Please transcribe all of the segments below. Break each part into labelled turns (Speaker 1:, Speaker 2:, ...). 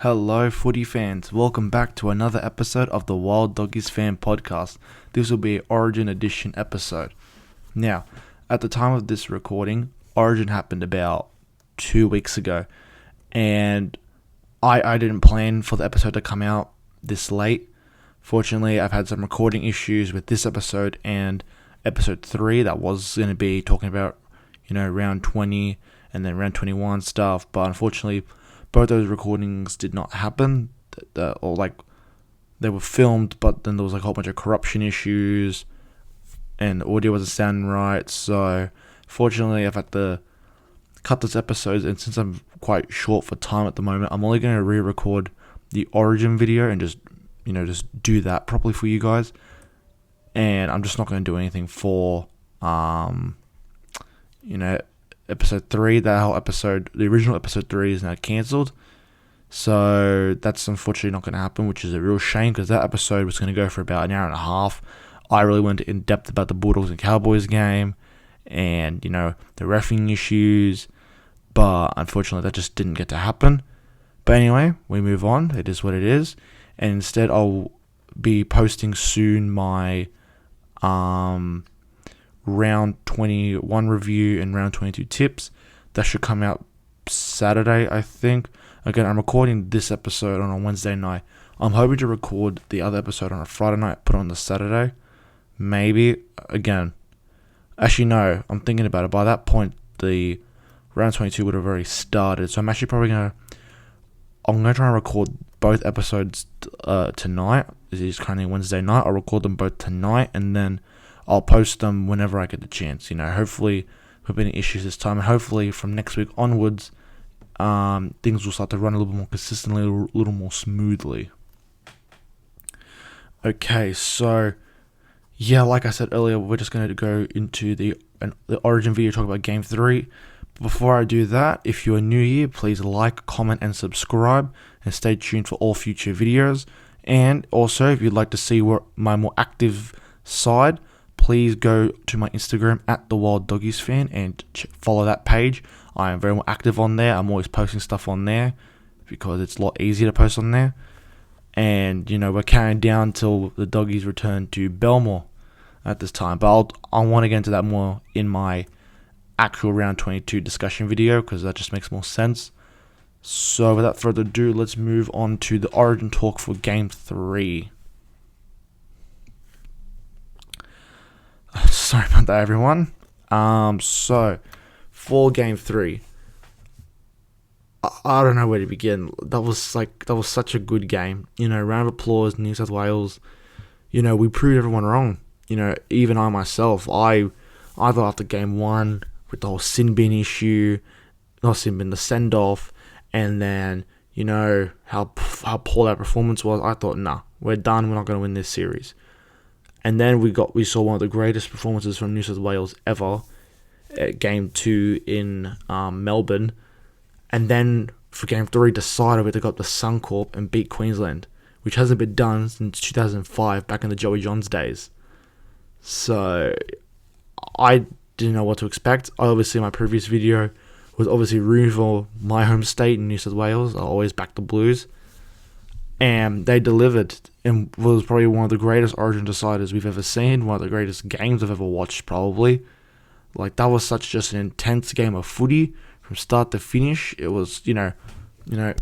Speaker 1: Hello, footy fans. Welcome back to another episode of the Wild Doggies Fan podcast. This will be an Origin Edition episode. Now, at the time of this recording, Origin happened about 2 weeks ago, and I didn't plan for the episode to come out this late. Fortunately, I've had some recording issues with this episode and episode 3 that was going to be talking about, round 20 and then round 21 stuff, but unfortunately, both those recordings did not happen, they were filmed, but then there was a whole bunch of corruption issues, and the audio wasn't sounding right. So, fortunately, I've had to cut this episode, and since I'm quite short for time at the moment, I'm only going to re-record the Origin video and just do that properly for you guys. And I'm just not going to do anything for, episode 3, that whole episode, the original episode 3 is now cancelled. So that's unfortunately not going to happen, which is a real shame because that episode was going to go for about an hour and a half. I really went in depth about the Bulldogs and Cowboys game and, the reffing issues, but unfortunately that just didn't get to happen. But anyway, we move on. It is what it is. And instead I'll be posting soon my round 21 review and round 22 tips. That should come out Saturday, I think. Again, I'm recording this episode on a Wednesday night. I'm hoping to record the other episode on a Friday night, put on the Saturday. Maybe. Again, actually no, I'm thinking about it. By that point, the round 22 would have already started. So I'm actually probably I'm going to try and record both episodes tonight. It is currently Wednesday night. I'll record them both tonight and then I'll post them whenever I get the chance. Hopefully with any issues this time, and hopefully from next week onwards, things will start to run a little more consistently, a little more smoothly. Okay, so yeah, like I said earlier, we're just going to go into the Origin video, talk about Game 3. But before I do that, if you are new here, please like, comment, and subscribe, and stay tuned for all future videos. And also, if you'd like to see my more active side, please go to my Instagram at the Wild Doggies Fan and follow that page. I am very more active on there. I'm always posting stuff on there because it's a lot easier to post on there. And, we're carrying down till the Doggies return to Belmore at this time. But I want to get into that more in my actual round 22 discussion video because that just makes more sense. So without further ado, let's move on to the Origin talk for Game 3. Sorry about that, everyone. So for Game 3, I don't know where to begin. That was such a good game. Round of applause, New South Wales. We proved everyone wrong. Even I myself, I thought after Game 1 with the whole sin bin issue, not sin bin, the send off, and then how poor that performance was. I thought, nah, we're done. We're not going to win this series. And then we saw one of the greatest performances from New South Wales ever at Game 2 in Melbourne. And then for Game 3 decided we had to go up to Suncorp and beat Queensland, which hasn't been done since 2005, back in the Joey Johns days. So I didn't know what to expect. Obviously, my previous video was obviously rooting for my home state in New South Wales. I always back the Blues. And they delivered and was probably one of the greatest Origin deciders we've ever seen, one of the greatest games I've ever watched probably. That was such just an intense game of footy from start to finish. It was, round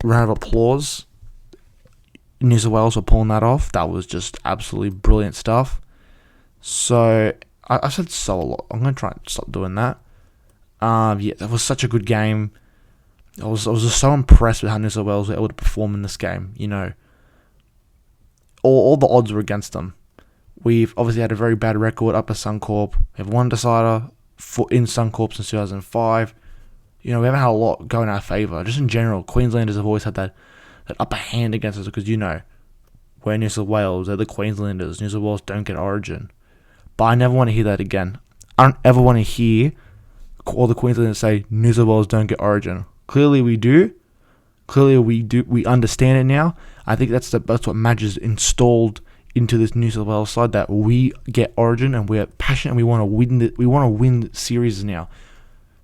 Speaker 1: of applause. New South Wales were pulling that off. That was just absolutely brilliant stuff. So, I said so a lot. I'm going to try and stop doing that. That was such a good game. I was just so impressed with how New South Wales were able to perform in this game. All the odds were against them. We've obviously had a very bad record up at Suncorp. We have one decider in Suncorp since 2005. We haven't had a lot go in our favour. Just in general, Queenslanders have always had that upper hand against us because, we're New South Wales, they're the Queenslanders. New South Wales don't get Origin. But I never want to hear that again. I don't ever want to hear all the Queenslanders say New South Wales don't get Origin. Clearly we do. We understand it now. I think that's what Madge has installed into this New South Wales side, that we get Origin and we're passionate and we want to win. We want to win series now.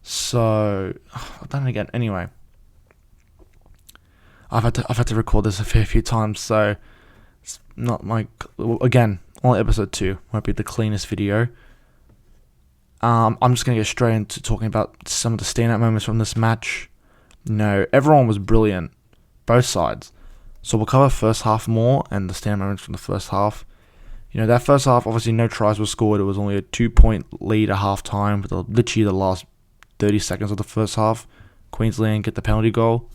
Speaker 1: So I've done it again. Anyway, I've had to record this a fair few times, so it's not like, again, only episode 2 won't be the cleanest video. I'm just gonna get straight into talking about some of the standout moments from this match. Everyone was brilliant, both sides. So we'll cover first half more and the standout moments from the first half. That first half, obviously no tries were scored. It was only a 2-point lead at half time with literally the last 30 seconds of the first half. Queensland get the penalty goal.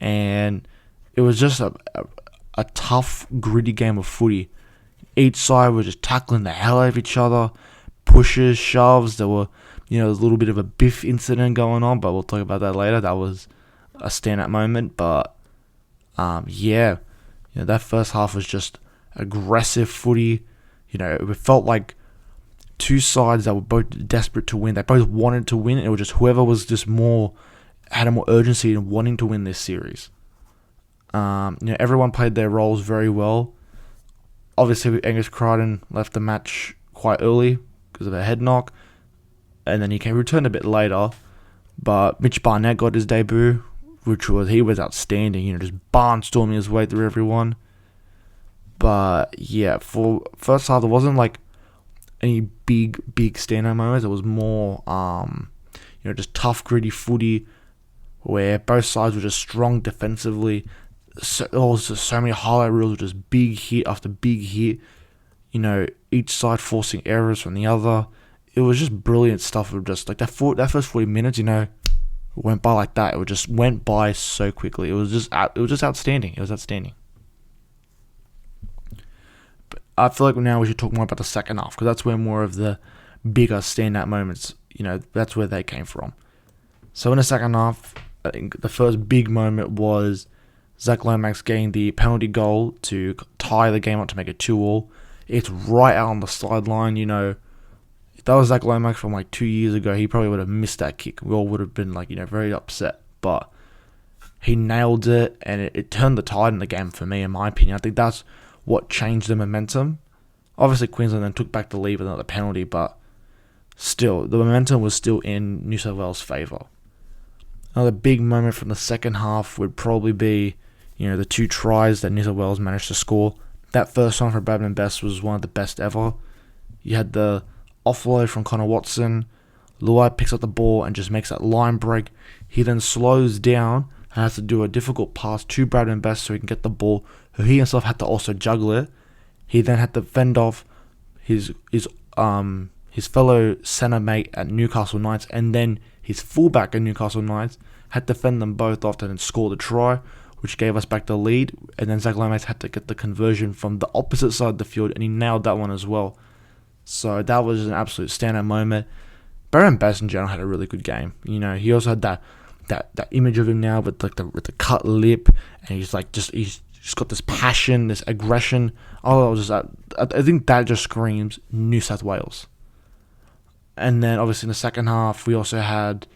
Speaker 1: And it was just a tough, gritty game of footy. Each side was just tackling the hell out of each other. Pushes, shoves. There were, a little bit of a biff incident going on, but we'll talk about that later. That was a standout moment. But, that first half was just aggressive footy. It felt like two sides that were both desperate to win. They both wanted to win. It was just whoever was just had a more urgency in wanting to win this series. Everyone played their roles very well. Obviously, Angus Crichton left the match quite early because of a head knock, and then he returned a bit later. But Mitch Barnett got his debut, he was outstanding. Just barnstorming his way through everyone. But yeah, for first half there wasn't like any big standout moments. It was more just tough, gritty footy where both sides were just strong defensively. So many highlight reels with just big hit after big hit. Each side forcing errors from the other. It was just brilliant stuff. Of just like that first 40 minutes, went by like that. It just went by so quickly. It was just outstanding. It was outstanding. But I feel like now we should talk more about the second half, because that's where more of the bigger standout moments, that's where they came from. So in the second half, I think the first big moment was Zach Lomax getting the penalty goal to tie the game up to make it 2-2. It's right out on the sideline. If that was Zach Lomax from like 2 years ago, he probably would have missed that kick. We all would have been very upset. But he nailed it, and it turned the tide in the game for me, in my opinion. I think that's what changed the momentum. Obviously, Queensland then took back the lead with another penalty, but still, the momentum was still in New South Wales' favour. Another big moment from the second half would probably be, the 2 tries that New South Wales managed to score. That first one for Bradman Best was one of the best ever. You had the offload from Connor Watson. Luai picks up the ball and just makes that line break. He then slows down and has to do a difficult pass to Bradman Best so he can get the ball, who he himself had to also juggle it. He then had to fend off his fellow centre mate at Newcastle Knights, and then his fullback at Newcastle Knights had to fend them both off and then score the try, which gave us back the lead. And then Zach Lomax had to get the conversion from the opposite side of the field, and he nailed that one as well. So that was an absolute standout moment. Baron Bass in general had a really good game. He also had that image of him now with the cut lip, and he's got this passion, this aggression. I think that just screams New South Wales. And then obviously in the second half, we also had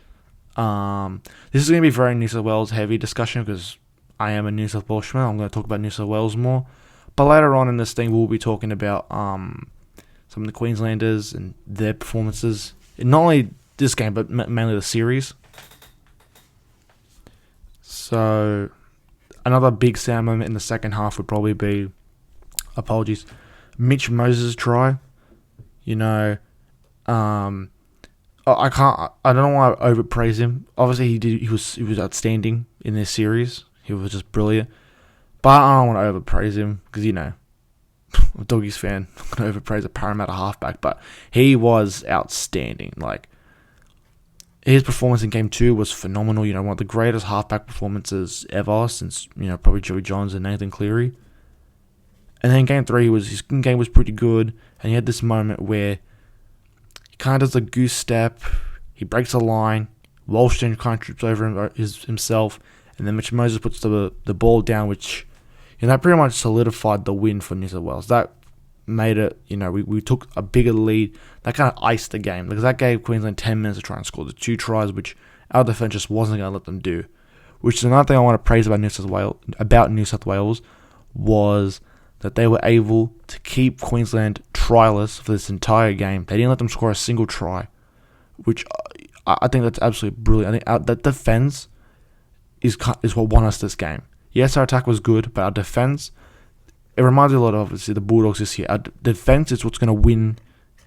Speaker 1: this is going to be very New South Wales heavy discussion because I am a New South Welshman. I'm going to talk about New South Wales more. But later on in this thing, we'll be talking about some of the Queenslanders and their performances. Not only this game, but mainly the series. So, another big sound moment in the second half would probably be, Mitch Moses' try. I don't know why I overpraise him. Obviously, he was outstanding in this series. He was just brilliant. But I don't want to overpraise him because, I'm a Doggies fan. I'm not going to overpraise a Parramatta halfback, but he was outstanding. His performance in Game 2 was phenomenal. One of the greatest halfback performances ever since, probably Joey Johns and Nathan Cleary. And then in Game 3, his game was pretty good, and he had this moment where he kind of does a goose step, he breaks a line, Walsh then kind of trips over himself, and then Mitch Moses puts the ball down, which that pretty much solidified the win for New South Wales. That made it, we took a bigger lead. That kind of iced the game because that gave Queensland 10 minutes to try and score the 2 tries, which our defense just wasn't going to let them do. Which is another thing I want to praise about New South Wales was that they were able to keep Queensland tryless for this entire game. They didn't let them score a single try, which I think that's absolutely brilliant. I think that defense is what won us this game. Yes, our attack was good, but our defense, it reminds me a lot of, obviously, the Bulldogs this year. Our defense is what's going to win.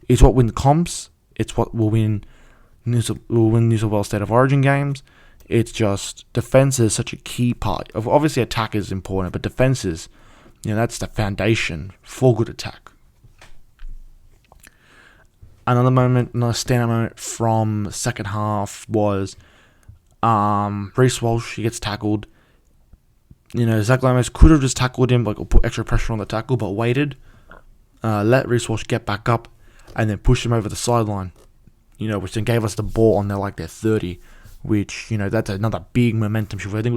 Speaker 1: It's what wins comps. It's what will win New South Wales State of Origin games. It's just defense is such a key part of, obviously attack is important, but defense is, that's the foundation for good attack. Another standout moment from the second half was Reece Walsh. He gets tackled. Zach Lomax could have just tackled him, or put extra pressure on the tackle, but waited, let Reece Walsh get back up, and then pushed him over the sideline. Which then gave us the ball on their 30, which that's another big momentum shift. I think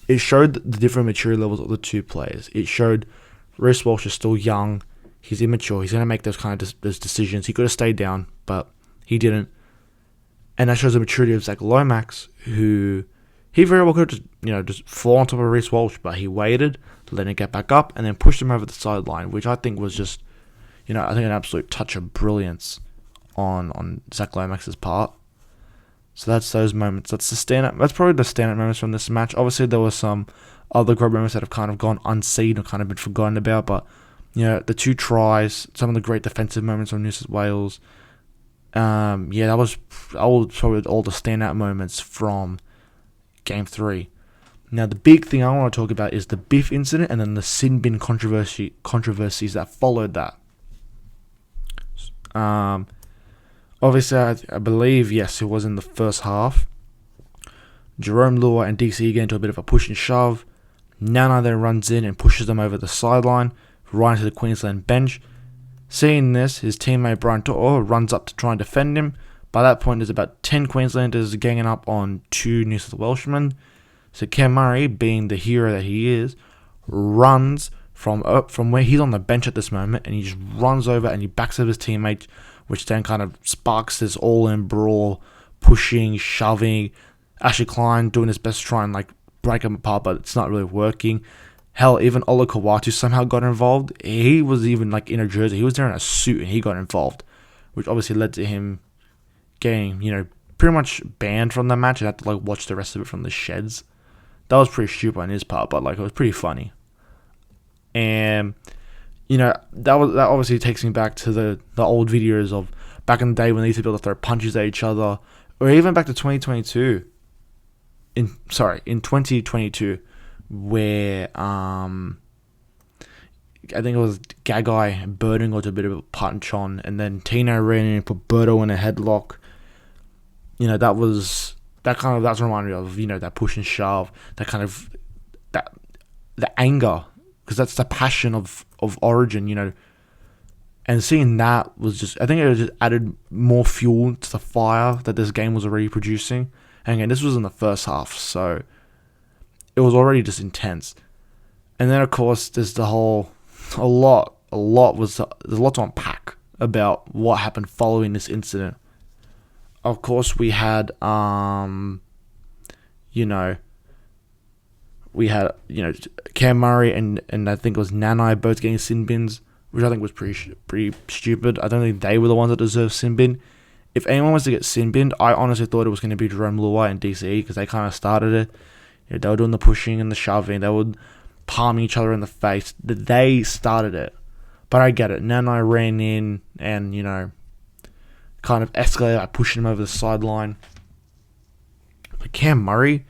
Speaker 1: it showed the different maturity levels of the two players. It showed Reece Walsh is still young. He's immature. He's going to make those kind of those decisions. He could have stayed down, but he didn't. And that shows the maturity of Zach Lomax, who he very well could have just fall on top of Reece Walsh, but he waited to let him get back up and then pushed him over the sideline, which I think was just, I think an absolute touch of brilliance on Zach Lomax's part. So that's those moments. That's probably the standout moments from this match. Obviously, there were some other great moments that have kind of gone unseen or kind of been forgotten about, but the two tries, some of the great defensive moments from New South Wales. That was probably all the standout moments from Game 3. Now, the big thing I want to talk about is the Biff incident and then the sin bin controversies that followed that. Obviously, I believe, yes, it was in the first half. Jerome Lua and DC get into a bit of a push and shove. Nana then runs in and pushes them over the sideline, right into the Queensland bench. Seeing this, his teammate Brian To'o runs up to try and defend him. By that point, there's about 10 Queenslanders ganging up on 2 New South Welshmen. So Cam Murray, being the hero that he is, runs from where he's on the bench at this moment, and he just runs over and he backs up his teammate, which then kind of sparks this all-in brawl, pushing, shoving. Ashley Klein doing his best to try and break him apart, but it's not really working. Hell, even Ola Kawatu somehow got involved. He was even in a jersey. He was there in a suit and he got involved, which obviously led to him getting, pretty much banned from the match and had to watch the rest of it from the sheds. That was pretty stupid on his part, but it was pretty funny. And that obviously takes me back to the old videos of back in the day when they used to be able to throw punches at each other, or even back to 2022. In 2022, where I think it was Gagai and Birding got a bit of a punch on, and then Tino ran in and put Birdo in a headlock. That's reminded me of that push and shove, the anger, because that's the passion of Origin, and seeing that was just, I think it just added more fuel to the fire that this game was already producing. And again, this was in the first half, so it was already just intense. And then, of course, there's there's a lot to unpack about what happened following this incident. Of course, we had, Cam Murray and I think it was Nanai both getting sin bins, which I think was pretty stupid. I don't think they were the ones that deserved sin bin. If anyone was to get sin binned, I honestly thought it was going to be Jerome Lua and DCE, because they kind of started it. They were doing the pushing and the shoving. They would palm each other in the face. They started it. But I get it. Nanai ran in and, kind of escalated by pushing him over the sideline. But Cam Murray,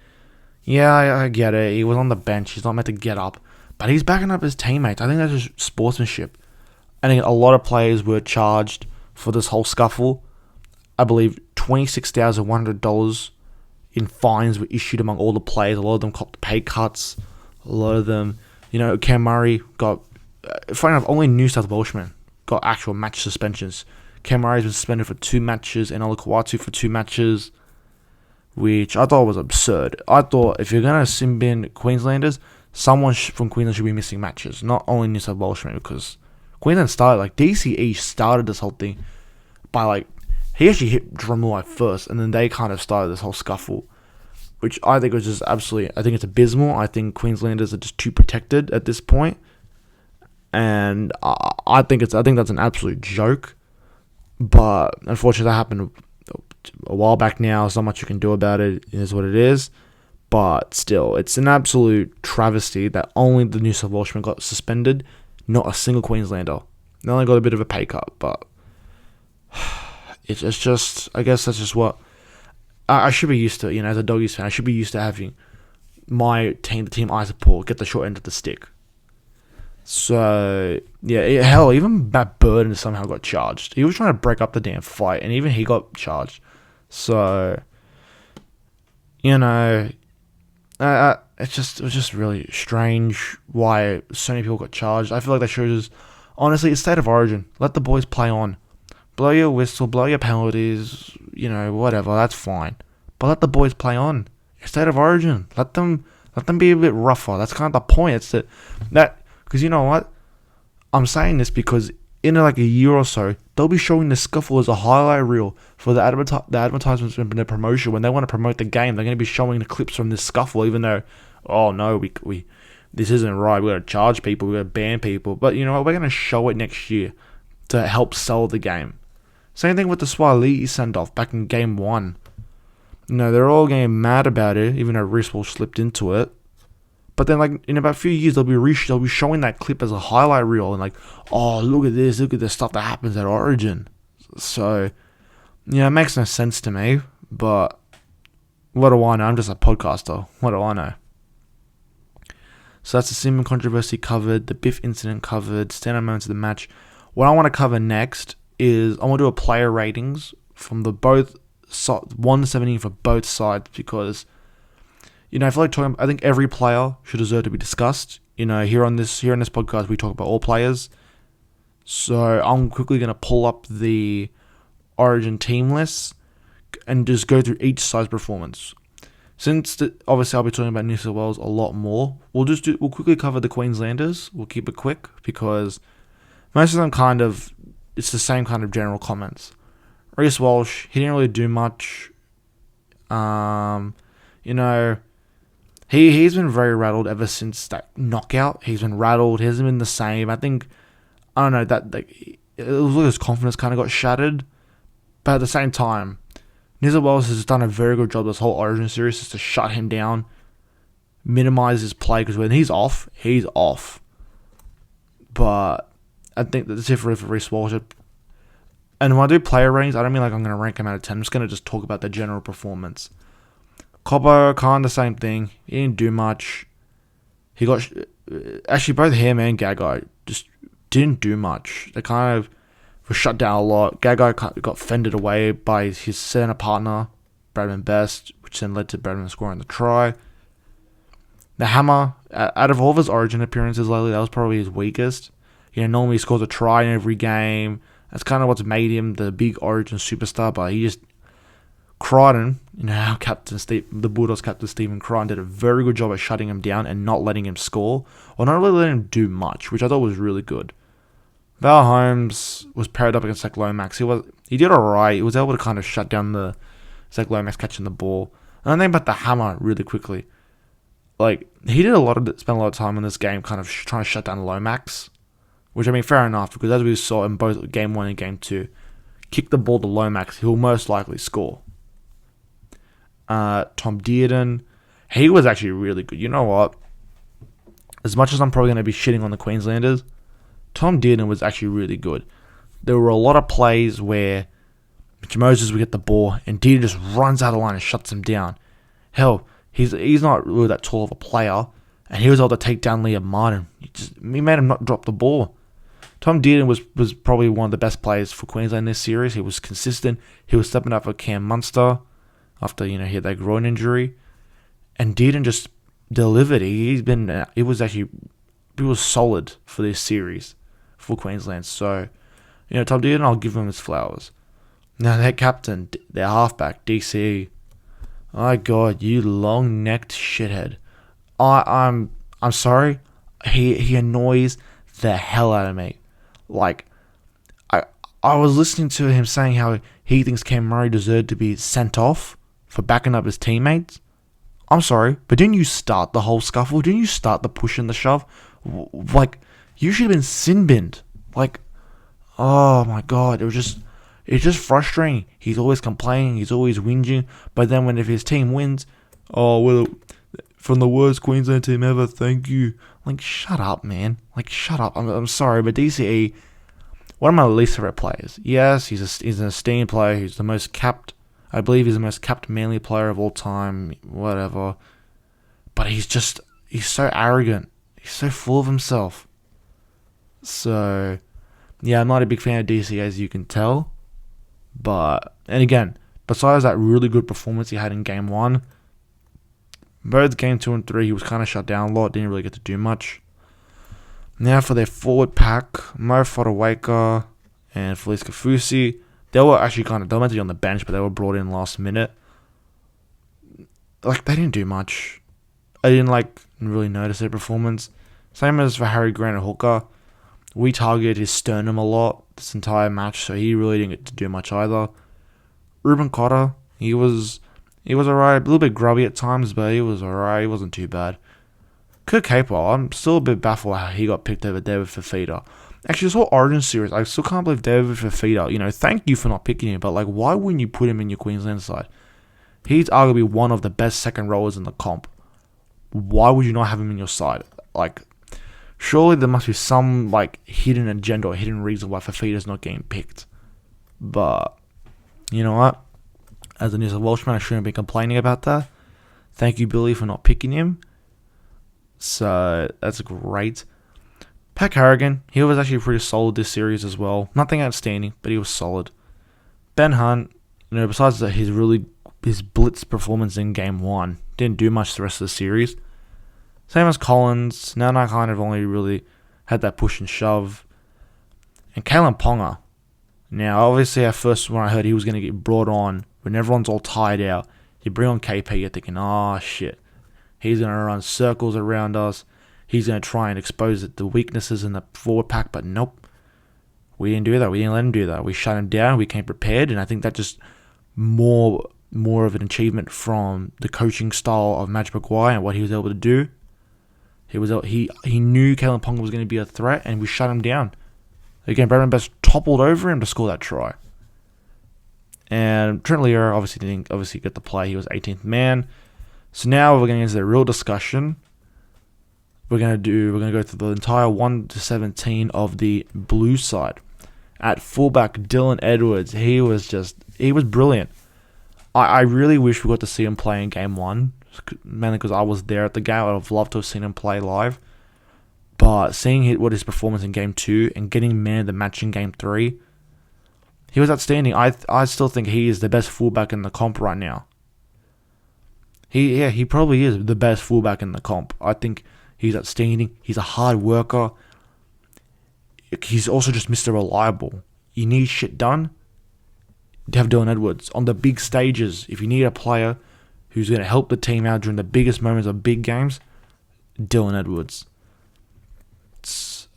Speaker 1: yeah, I get it. He was on the bench. He's not meant to get up. But he's backing up his teammates. I think that's just sportsmanship. I think a lot of players were charged for this whole scuffle. I believe $26,100 in fines were issued among all the players. A lot of them copped pay cuts. A lot of them, Cam Murray got, funny enough, only New South Welshmen got actual match suspensions. Cam Murray's been suspended for 2 matches and Ola Kawatu for 2 matches, which I thought was absurd. I thought if you're going to sin bin Queenslanders, someone from Queensland should be missing matches, not only New South Welshmen, because Queensland started, DCE started this whole thing by, he actually hit Drummoy first, and then they kind of started this whole scuffle, which I think was just absolutely, I think it's abysmal. I think Queenslanders are just too protected at this point, and I think that's an absolute joke. But unfortunately, that happened a while back now. There's not much you can do about it. It is what it is. But still, it's an absolute travesty that only the New South Welshman got suspended, not a single Queenslander. They only got a bit of a pay cut, but it's just, I guess that's just what I should be used to, as a Doggies fan. I should be used to having my team, the team I support, get the short end of the stick. So, yeah, hell, even Matt Burden somehow got charged. He was trying to break up the damn fight, and even he got charged. So, it was just really strange why so many people got charged. I feel like that shows, honestly, it's State of Origin. Let the boys play on. Blow your whistle, blow your penalties, whatever, that's fine. But let the boys play on. It's State of Origin. Let them be a bit rougher. That's kind of the point. It's because you know what? I'm saying this because in like a year or so, they'll be showing the scuffle as a highlight reel for the advertisements and the promotion. When they want to promote the game, they're going to be showing the clips from this scuffle, even though, oh no, we this isn't right. We're going to charge people. We're going to ban people. But you know what? We're going to show it next year to help sell the game. Same thing with the Swaliti send-off back in Game 1. They're all getting mad about it, even though Reece Walsh slipped into it. But then, like, in about a few years, they'll be showing that clip as a highlight reel. And like, oh, look at the stuff that happens at Origin. So, it makes no sense to me. But what do I know? I'm just a podcaster. What do I know? So that's the Simon controversy covered, the Biff incident covered, standout moments of the match. What I want to cover next is I want to do a player ratings from the both 117 for both sides, because I feel like I think every player should deserve to be discussed. Here on this podcast we talk about all players. So I'm quickly going to pull up the Origin team list and just go through each side's performance. Since obviously I'll be talking about New South Wales a lot more, we'll quickly cover the Queenslanders. We'll keep it quick because most of them it's the same kind of general comments. Reece Walsh, he didn't really do much. He's been very rattled ever since that knockout. He's been rattled. He hasn't been the same. I think, I don't know, it was like his confidence kind of got shattered. But at the same time, New South Wales has done a very good job this whole Origin series just to shut him down, minimize his play, because when he's off, he's off. But I think that's it for Reece Walsh. And when I do player ratings, I don't mean like I'm going to rank him out of 10. I'm just going to just talk about the general performance. Cobbo, kind of the same thing. He didn't do much. He got... Actually, both him and Gagai just didn't do much. They kind of were shut down a lot. Gagai got fended away by his centre partner, Bradman Best, which then led to Bradman scoring the try. The Hammer, out of all of his Origin appearances lately, that was probably his weakest. Normally he scores a try in every game. That's kind of what's made him the big Origin superstar, but he just... Crichton, our captain, the Bulldogs captain Stephen Crichton did a very good job at shutting him down and not letting him score, or not really letting him do much, which I thought was really good. Val Holmes was paired up against Zach Lomax. He did alright. He was able to kind of shut down the Zach Lomax catching the ball. And I think about the Hammer really quickly. Like, he spent a lot of time in this game kind of trying to shut down Lomax, which, I mean, fair enough, because as we saw in both Game 1 and Game 2, kick the ball to Lomax, he'll most likely score. Tom Dearden, he was actually really good. You know what? As much as I'm probably going to be shitting on the Queenslanders, Tom Dearden was actually really good. There were a lot of plays where Mitch Moses would get the ball and Dearden just runs out of line and shuts him down. Hell, he's not really that tall of a player, and he was able to take down Liam Martin. He made him not drop the ball. Tom Dearden was probably one of the best players for Queensland this series. He was consistent. He was stepping up for Cam Munster after he had that groin injury, and Dearden just delivered. He was solid for this series for Queensland. So, Tom Dearden, I'll give him his flowers. Now their captain, their halfback, DC. My God, you long-necked shithead. I'm sorry. He annoys the hell out of me. Like, I was listening to him saying how he thinks Cam Murray deserved to be sent off for backing up his teammates. I'm sorry, but didn't you start the whole scuffle? Didn't you start the push and the shove? Like, you should have been sin-binned. Like, oh my God, it's just frustrating. He's always complaining, he's always whinging, but then if his team wins, oh, well, from the worst Queensland team ever. Thank you. Like, shut up, man. Like, shut up. I'm sorry, but DCE, one of my least favorite players. Yes, he's an esteemed player. He's the most capped. I believe he's the most capped Manly player of all time. Whatever. But he's so arrogant. He's so full of himself. So, yeah, I'm not a big fan of DC, as you can tell. But, and again, besides that really good performance he had in Game 1, both Game 2 and 3, he was kind of shut down a lot, didn't really get to do much. Now for their forward pack, Mo Fotuaika and Felice Kafusi, they were actually they were meant to be on the bench, but they were brought in last minute. Like, they didn't do much. I didn't, really notice their performance. Same as for Harry Grant and Hooker. We targeted his sternum a lot this entire match, so he really didn't get to do much either. Ruben Cotter, he was alright, a little bit grubby at times, but he was alright, he wasn't too bad. Kurt Capewell, I'm still a bit baffled how he got picked over David Fifita. Actually, this whole Origin series, I still can't believe David Fifita, thank you for not picking him, but why wouldn't you put him in your Queensland side? He's arguably one of the best second rowers in the comp. Why would you not have him in your side? Surely there must be some hidden agenda or hidden reason why Fifita's not getting picked. But you know what? As a New South Welshman, I shouldn't be complaining about that. Thank you, Billy, for not picking him. So that's great. Pat Harrigan, he was actually pretty solid this series as well. Nothing outstanding, but he was solid. Ben Hunt, besides his blitz performance in Game 1, didn't do much the rest of the series. Same as Collins. Nana kind of only really had that push and shove. And Kalen Ponga. Now, obviously, at first when I heard he was going to get brought on, when everyone's all tired out, you bring on KP, you're thinking, oh, shit. He's going to run circles around us. He's going to try and expose the weaknesses in the forward pack, but nope. We didn't do that. We didn't let him do that. We shut him down. We came prepared, and I think that just more of an achievement from the coaching style of Madge Maguire and what he was able to do. He knew Kalen Ponga was going to be a threat, and we shut him down. Again, Bradman Best toppled over him to score that try. And Trent Lear didn't get the play. He was 18th man. So now we're going into the real discussion. We're going to go through the entire 1 to 17 of the blue side. At fullback, Dylan Edwards, he was brilliant. I really wish we got to see him play in Game 1, mainly because I was there at the game. I'd have loved to have seen him play live. But seeing his performance in Game 2 and getting man of the match in Game 3, he was outstanding. I still think he is the best fullback in the comp right now. He probably is the best fullback in the comp. I think he's outstanding. He's a hard worker. He's also just Mr. Reliable. You need shit done, to have Dylan Edwards. On the big stages, if you need a player who's going to help the team out during the biggest moments of big games, Dylan Edwards.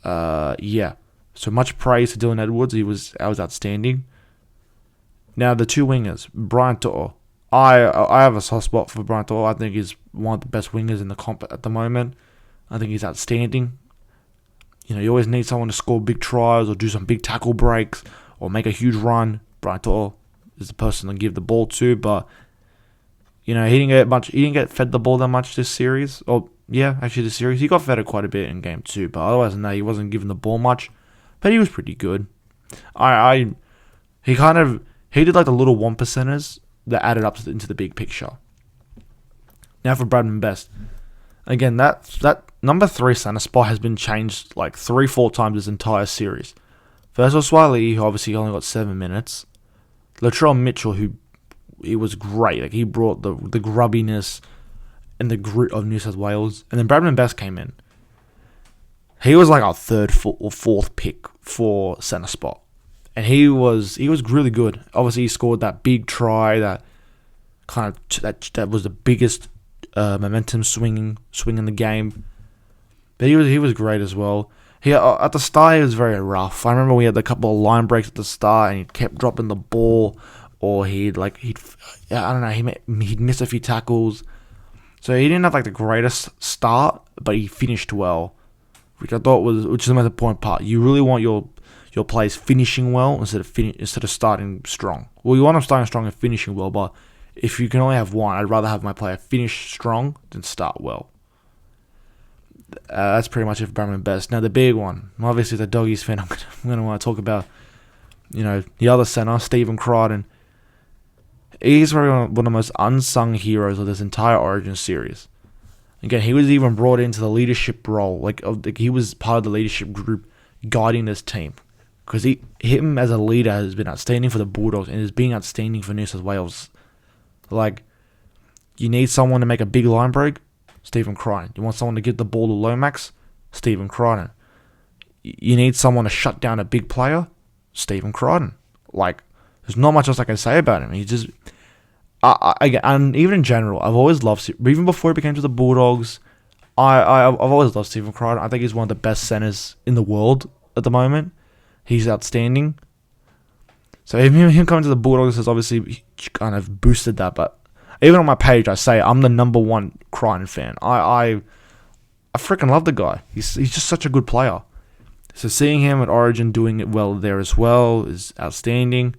Speaker 1: So much praise to Dylan Edwards. He was outstanding. Now the two wingers, Brian To'o. I have a soft spot for Brian To'o. I think he's one of the best wingers in the comp at the moment. I think he's outstanding. You always need someone to score big tries or do some big tackle breaks or make a huge run. Brian To'o is the person to give the ball to, but he didn't get fed the ball that much this series. This series he got fed it quite a bit in Game 2, but otherwise than that, he wasn't given the ball much. But he was pretty good. He did the little 1%ers that added up into the big picture. Now for Bradman Best. Again, that number 3 center spot has been changed 3-4 times this entire series. First was Swiley, who obviously only got 7 minutes. Latrell Mitchell, he was great. He brought the grubbiness and the grit of New South Wales. And then Bradman Best came in. He was our third or fourth pick for center spot. And he was really good. Obviously, he scored that big try that that was the biggest momentum swing in the game. But he was great as well. At the start, he was very rough. I remember we had a couple of line breaks at the start, and he kept dropping the ball, or he'd miss a few tackles. So he didn't have the greatest start, but he finished well, which I thought which is the most important part. You really want your players finishing well instead of starting strong. Well, you want them starting strong and finishing well, but if you can only have one, I'd rather have my player finish strong than start well. That's pretty much it for Bramham Best. Now the big one, obviously the Doggies fan, I'm going to want to talk about, the other centre, Stephen Crichton. He's probably one of the most unsung heroes of this entire Origin series. Again, he was even brought into the leadership role. Like he was part of the leadership group guiding this team. Because him as a leader has been outstanding for the Bulldogs and is being outstanding for New South Wales. Like, you need someone to make a big line break? Stephen Crichton. You want someone to give the ball to Lomax? Stephen Crichton. You need someone to shut down a big player? Stephen Crichton. Like, there's not much else I can say about him. He just... and even in general, I've always loved... Even before he became to the Bulldogs, I've always loved Stephen Crichton. I think he's one of the best centers in the world at the moment. He's outstanding. So him coming to the Bulldogs has obviously kind of boosted that. But even on my page, I say I'm the number one Crichton fan. I freaking love the guy. He's just such a good player. So seeing him at Origin doing it well there as well is outstanding.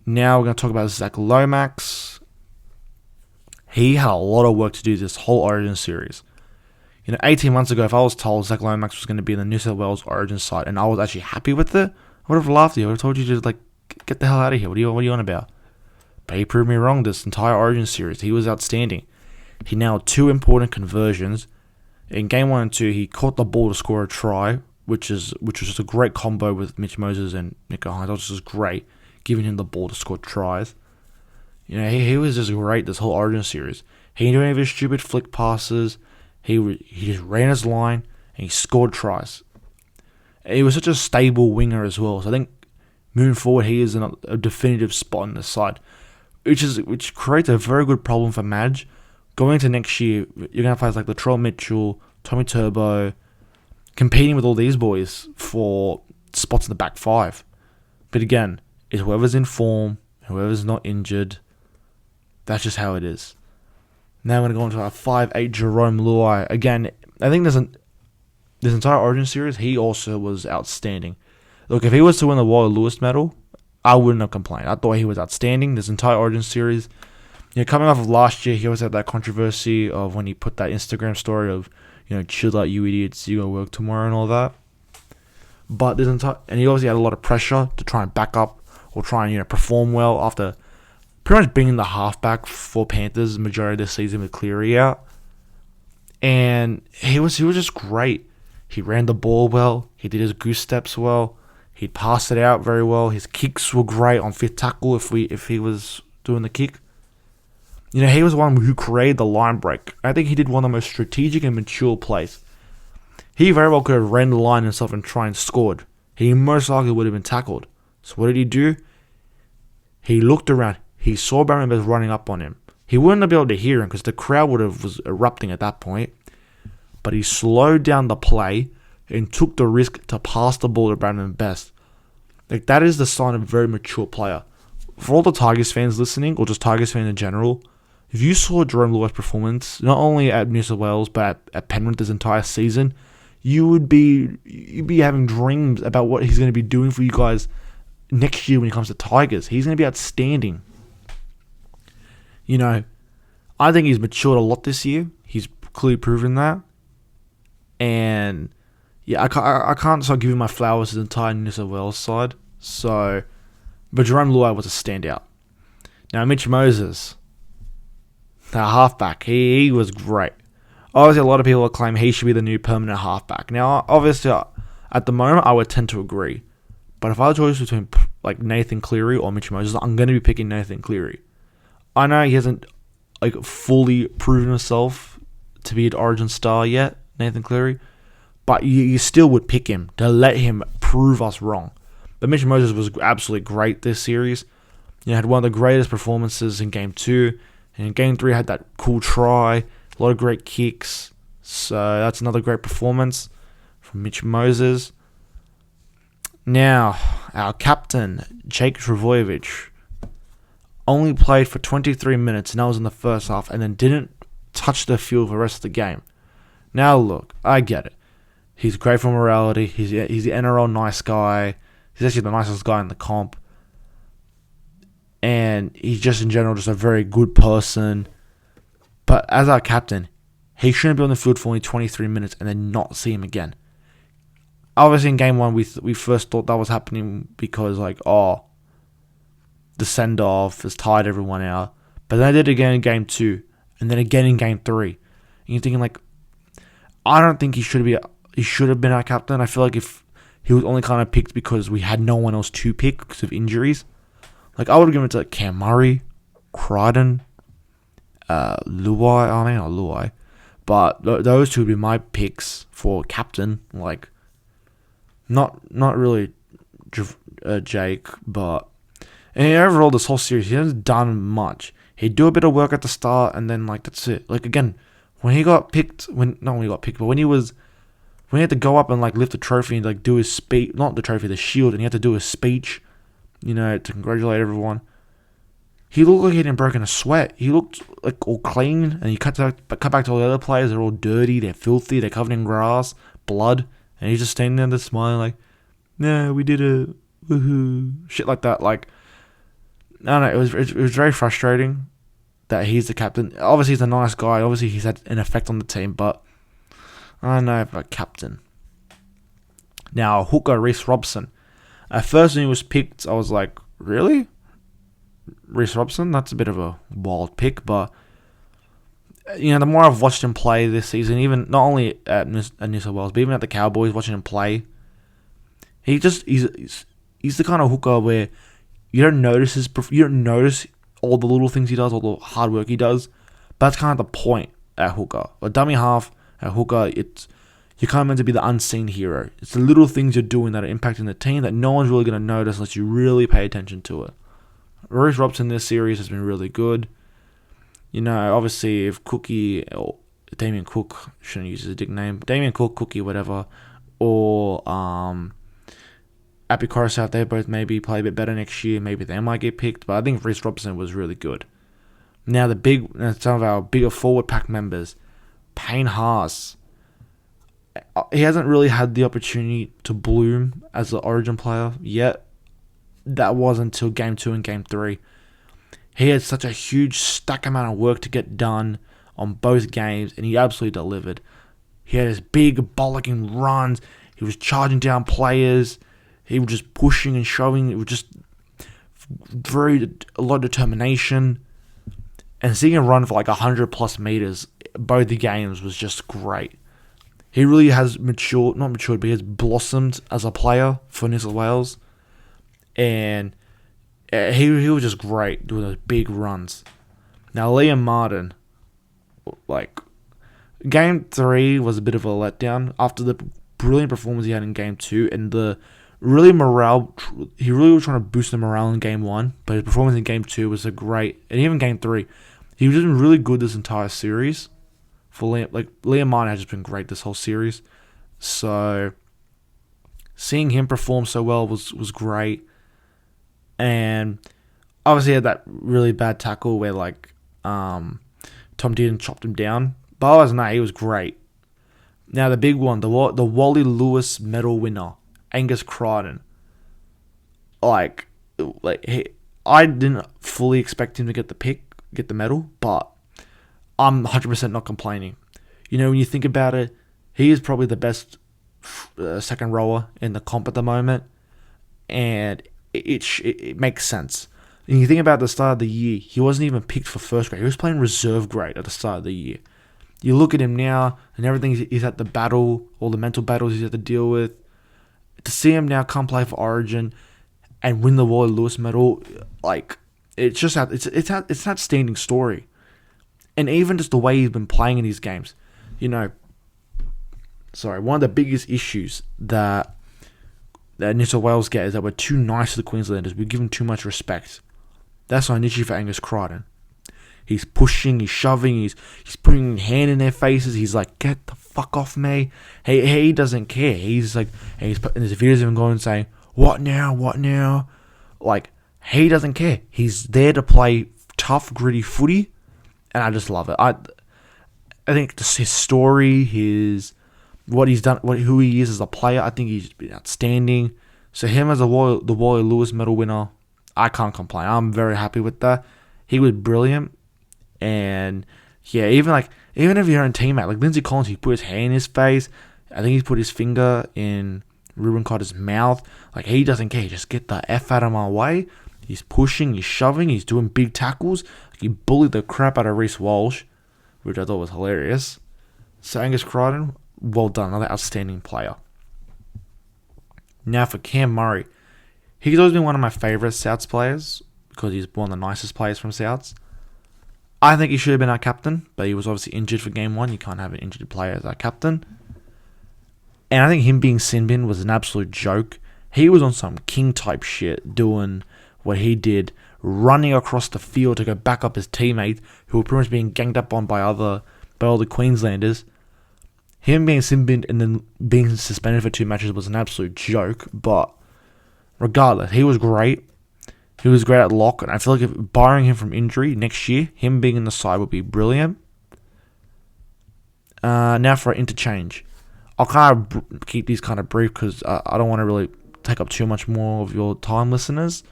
Speaker 1: Now we're going to talk about Zach Lomax. He had a lot of work to do this whole Origin series. 18 months ago, if I was told Zach Lomax was going to be in the New South Wales Origin side and I was actually happy with it, I would have laughed at you. I would have told you to get the hell out of here. What are you on about? But he proved me wrong this entire Origin series. He was outstanding. He nailed 2 important conversions. In game 1 and 2, he caught the ball to score a try, which was just a great combo with Mitch Moses and Nico Hines. That was just great, giving him the ball to score tries. He was just great this whole Origin series. He didn't do any of his stupid flick passes. He just ran his line and he scored tries. He was such a stable winger as well. So I think moving forward, he is in a definitive spot on the side, which creates a very good problem for Madge. Going into next year, you're going to have players like Latrell Mitchell, Tommy Turbo, competing with all these boys for spots in the back 5. But again, it's whoever's in form, whoever's not injured. That's just how it is. Now we're going to go into our 5'8 Jerome Luai. Again, I think this entire Origin series, he also was outstanding. Look, if he was to win the Wally Lewis medal, I wouldn't have complained. I thought he was outstanding this entire Origin series. Coming off of last year, he always had that controversy of when he put that Instagram story of, chill out, you idiots, you go work tomorrow and all that. But and he obviously had a lot of pressure to try and back up or try and perform well after pretty much being the halfback for Panthers the majority of the season with Cleary out. And he was just great. He ran the ball well. He did his goose steps well. He passed it out very well. His kicks were great on fifth tackle if he was doing the kick. He was one who created the line break. I think he did one of the most strategic and mature plays. He very well could have ran the line himself and tried and scored. He most likely would have been tackled. So what did he do? He looked around. He saw Barry Members running up on him. He wouldn't have been able to hear him because the crowd was erupting at that point. But he slowed down the play and took the risk to pass the ball to Brandon Best. That is the sign of a very mature player. For all the Tigers fans listening, or just Tigers fans in general, if you saw Jerome Luai's performance, not only at New South Wales, but at Penrith this entire season, you'd be having dreams about what he's going to be doing for you guys next year when it comes to Tigers. He's going to be outstanding. I think he's matured a lot this year. He's clearly proven that. And yeah, I can't start giving my flowers to the entire New South Wales side. But Jerome Luai was a standout. Now, Mitch Moses, the halfback, he was great. Obviously, a lot of people claim he should be the new permanent halfback. Now, obviously, at the moment, I would tend to agree. But if I had a choice between Nathan Cleary or Mitch Moses, I'm going to be picking Nathan Cleary. I know he hasn't fully proven himself to be an Origin star yet, Nathan Cleary, but you still would pick him to let him prove us wrong. But Mitch Moses was absolutely great this series. Had one of the greatest performances in Game 2, and in Game 3 had that cool try, a lot of great kicks. So that's another great performance from Mitch Moses. Now, our captain, Jake Trbojevic, only played for 23 minutes, and that was in the first half, and then didn't touch the field for the rest of the game. Now, look, I get it. He's great for morality. He's the NRL nice guy. He's actually the nicest guy in the comp. and he's just in general just a very good person. But as our captain, he shouldn't be on the field for only 23 minutes and then not see him again. Obviously, in game one, we first thought that was happening because, like, the send-off has tired everyone out. But then they did it again in game two, and then again in game three. And you're thinking, like, I don't think he should have been our captain. I feel like if he was only kind of picked because we had no one else to pick because of injuries. Like, I would have given it to Cam Murray, Crichton, Luai. I mean, not Luai. But those two would be my picks for captain. Like, not really Jake, but... And overall, this whole series, he hasn't done much. He'd do a bit of work at the start, and then, like, that's it. Like, again, when he got picked... Not when he got picked, but when he had to go up and, like, lift the trophy and, like, do his speech... Not the trophy, the shield, and he had to do his speech, to congratulate everyone. He looked like he hadn't broken a sweat. He looked, like, all clean, and you cut back to all the other players. They're all dirty, they're filthy, they're covered in grass, blood, and he's just standing there, just smiling, like, "No, we did a woohoo," shit like that. Like, I don't know, it was very frustrating that he's the captain. Obviously, he's a nice guy. Obviously, he's had an effect on the team, but I don't know about captain. Now, hooker Reece Robson. At first, when he was picked, I was like, really? Reece Robson? That's a bit of a wild pick, but the more I've watched him play this season, even not only at New South Wales, but even at the Cowboys, watching him play, he's the kind of hooker where you don't notice all the little things he does, all the hard work he does. But that's kind of the point at hooker. A dummy half at hooker, you're kind of meant to be the unseen hero. It's the little things you're doing that are impacting the team that no one's really going to notice unless you really pay attention to it. Reece Robson this series has been really good. Obviously, if Cookie or Damien Cook, shouldn't use his nickname, Damien Cook, Cookie, whatever, or Appy Coruscant, they both maybe play a bit better next year. Maybe they might get picked, but I think Reece Robson was really good. Now, some of our bigger forward pack members, Payne Haas, he hasn't really had the opportunity to bloom as an Origin player yet. That was until Game 2 and Game 3. He had such a huge stack amount of work to get done on both games, and he absolutely delivered. He had his big bollocking runs. He was charging down players. He was just pushing and shoving. It was just a lot of determination. And seeing him run for like 100 plus meters both the games was just great. He really has not matured, but he has blossomed as a player for New South Wales. And he was just great doing those big runs. Now, Liam Martin, like, Game 3 was a bit of a letdown after the brilliant performance he had in Game 2 and the really morale. He really was trying to boost the morale in Game 1, but his performance in Game 2 was and even Game 3, he was just really good this entire series. For Liam Martin has just been great this whole series. So seeing him perform so well was great. And obviously he had that really bad tackle where Tom Dearden chopped him down. But other than that, he was great. Now the big one, the Wally Lewis medal winner, Angus Crichton. I didn't fully expect him to get the medal, but I'm 100% not complaining. When you think about it, he is probably the best second rower in the comp at the moment, and it makes sense. And you think about the start of the year, he wasn't even picked for first grade. He was playing reserve grade at the start of the year. You look at him now, and everything he's had to battle, all the mental battles he's had to deal with. To see him now come play for Origin and win the Wally Lewis medal, it's an outstanding story. And even just the way he's been playing in these games. One of the biggest issues that New South Wales get is that we're too nice to the Queenslanders. We give them too much respect. That's not an issue for Angus Crichton. He's pushing, he's shoving, he's putting his hand in their faces. He's like, get the fuck off me. He doesn't care. He's like, and he's putting his videos of him going and saying, what now? Like, he doesn't care. He's there to play tough, gritty footy. And I just love it. I think just his story, what he's done, who he is as a player, I think he's been outstanding. So him as the Wally Lewis medal winner, I can't complain. I'm very happy with that. He was brilliant. And yeah, even if you're a teammate, like Lindsay Collins, he put his hand in his face. I think he put his finger in Ruben Cotter's mouth. Like, he doesn't care. Just get the F out of my way. He's pushing, he's shoving, he's doing big tackles. He bullied the crap out of Reece Walsh, which I thought was hilarious. So Angus Crichton, well done. Another outstanding player. Now for Cam Murray. He's always been one of my favourite Souths players because he's one of the nicest players from Souths. I think he should have been our captain, but he was obviously injured for game 1. You can't have an injured player as our captain. And I think him being sin bin was an absolute joke. He was on some king type shit doing what he did, running across the field to go back up his teammates who were pretty much being ganged up on by all the Queenslanders. Him being sin binned and then being suspended for 2 matches was an absolute joke, but regardless, he was great. He was great at lock, and I feel like if barring him from injury next year, him being in the side would be brilliant. Now for an interchange. I'll kind of keep these kind of brief because I don't want to really take up too much more of your time, listeners.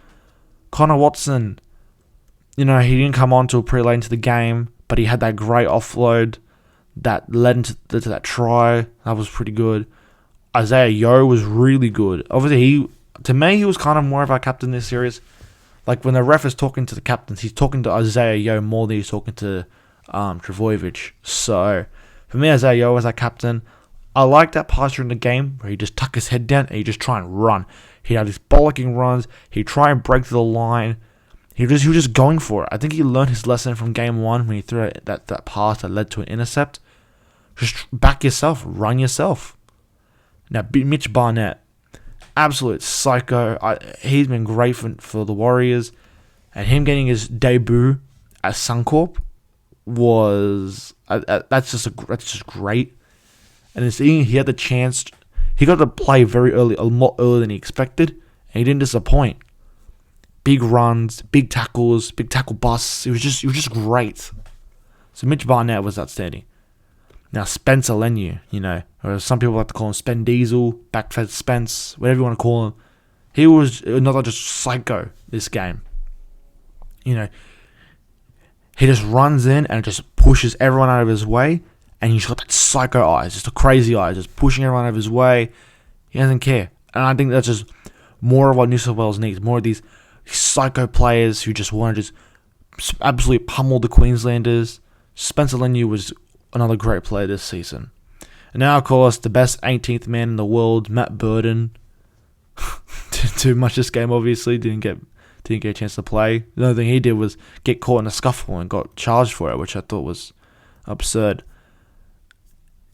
Speaker 1: Connor Watson, he didn't come on till pretty late into the game, but he had that great offload that led into that try. That was pretty good. Isaiah Yeo was really good. Obviously, to me, he was kind of more of our captain this series. Like, when the ref is talking to the captains, he's talking to Isaiah Yeo more than he's talking to Travojevic. So, for me, Isaiah Yeo was our captain. I like that part during the game where he just tuck his head down and he just try and run. He had these bollocking runs. He'd try and break through the line. He was just going for it. I think he learned his lesson from game 1 when he threw that pass that led to an intercept. Just back yourself. Run yourself. Now, Mitch Barnett. Absolute psycho. He's been great for the Warriors. And him getting his debut at Suncorp was... that's just great. And he had the chance... He got to play very early, a lot earlier than he expected. And he didn't disappoint. Big runs, big tackles, big tackle busts. It was just great. So Mitch Barnett was outstanding. Now Spencer Leniu, or some people like to call him Spen Diesel, Backfed Spence, whatever you want to call him. He was another just psycho this game. He just runs in and just pushes everyone out of his way. And he's got that psycho eyes, just a crazy eyes, just pushing everyone out of his way. He doesn't care. And I think that's just more of what New South Wales needs. More of these psycho players who just want to just absolutely pummel the Queenslanders. Spencer Leniu was another great player this season. And now, of course, the best 18th man in the world, Matt Burton. Too much this game, obviously. Didn't get a chance to play. The only thing he did was get caught in a scuffle and got charged for it, which I thought was absurd.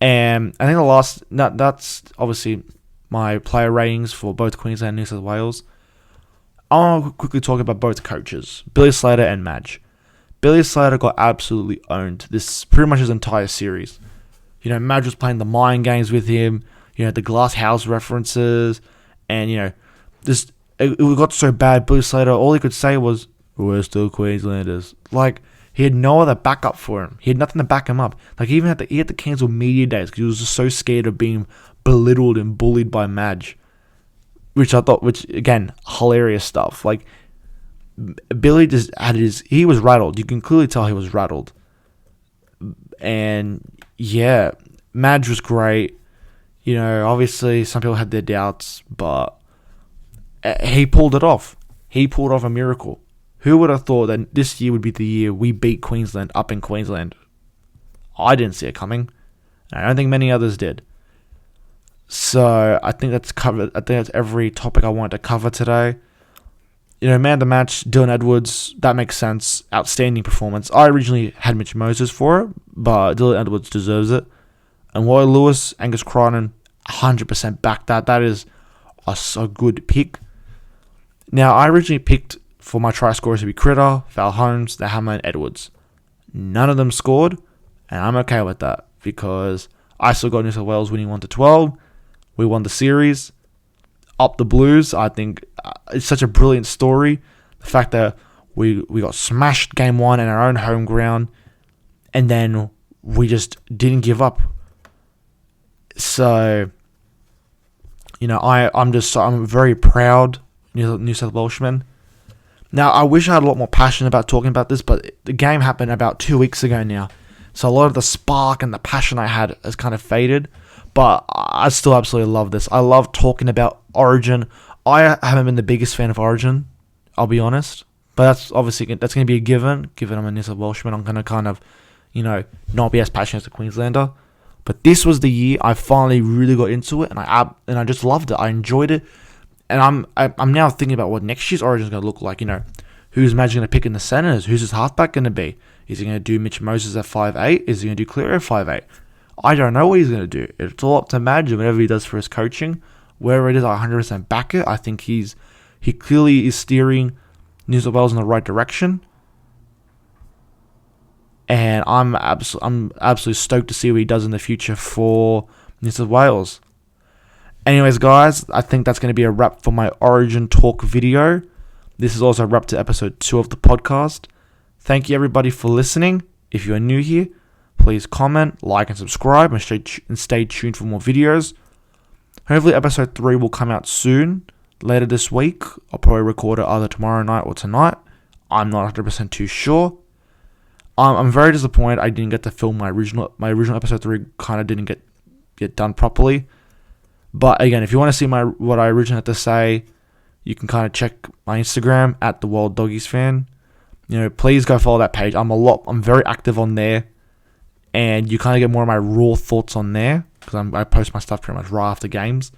Speaker 1: And I think that's obviously my player ratings for both Queensland and New South Wales. I want to quickly talk about both coaches, Billy Slater and Madge. Billy Slater got absolutely owned this pretty much his entire series. Madge was playing the mind games with him, the glass house references, and it got so bad. Billy Slater, all he could say was, "We're still Queenslanders." Like, he had no other backup for him. He had nothing to back him up. Like, he had to cancel media days because he was just so scared of being belittled and bullied by Madge. Which again, hilarious stuff. Like, Billy just he was rattled. You can clearly tell he was rattled. And, yeah, Madge was great. Obviously, some people had their doubts, but he pulled it off. He pulled off a miracle. Who would have thought that this year would be the year we beat Queensland up in Queensland? I didn't see it coming. I don't think many others did. So, I think that's covered. I think that's every topic I wanted to cover today. Man of the match, Dylan Edwards, that makes sense. Outstanding performance. I originally had Mitch Moses for it, but Dylan Edwards deserves it. And Roy Lewis, Angus Crichton, 100% back that. That is a good pick. Now, I originally picked for my try scorers to be Critter, Val Holmes, the Hammer, and Edwards. None of them scored, and I'm okay with that because I still got New South Wales winning 1-12. We won the series. Up the Blues, I think it's such a brilliant story. The fact that we got smashed game 1 in our own home ground, and then we just didn't give up. So, I'm very proud New South Welshman. Now, I wish I had a lot more passion about talking about this, but the game happened about 2 weeks ago now. So a lot of the spark and the passion I had has kind of faded. But I still absolutely love this. I love talking about Origin. I haven't been the biggest fan of Origin, I'll be honest. But that's obviously, that's going to be a given. Given I'm a New South Welshman, I'm going to kind of, not be as passionate as a Queenslander. But this was the year I finally really got into it, and I just loved it. I enjoyed it. And I'm now thinking about what next year's Origin is going to look like. Who's Madge going to pick in the centres? Who's his halfback going to be? Is he going to do Mitch Moses at 5'8"? Is he going to do Cleary at 5'8"? I don't know what he's going to do. It's all up to Madge and whatever he does for his coaching. Wherever it is, I 100% back it. I think he clearly is steering New South Wales in the right direction. And I'm absolutely stoked to see what he does in the future for New South Wales. Anyways, guys, I think that's going to be a wrap for my Origin Talk video. This is also a wrap to episode 2 of the podcast. Thank you, everybody, for listening. If you are new here, please comment, like, and subscribe, and stay tuned for more videos. Hopefully, episode 3 will come out soon, later this week. I'll probably record it either tomorrow night or tonight. I'm not 100% too sure. I'm very disappointed I didn't get to film my original episode 3. Kind of didn't get done properly. But again, if you want to see what I originally had to say, you can kind of check my Instagram at the Wild Doggies Fan. Please go follow that page. I'm very active on there, and you kind of get more of my raw thoughts on there because I post my stuff pretty much right after games.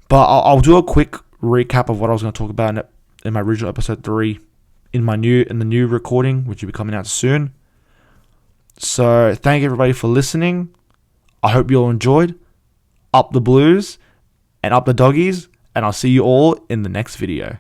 Speaker 1: But I'll do a quick recap of what I was going to talk about in my original episode 3 in the new recording, which will be coming out soon. So thank everybody for listening. I hope you all enjoyed. Up the Blues and up the Doggies, and I'll see you all in the next video.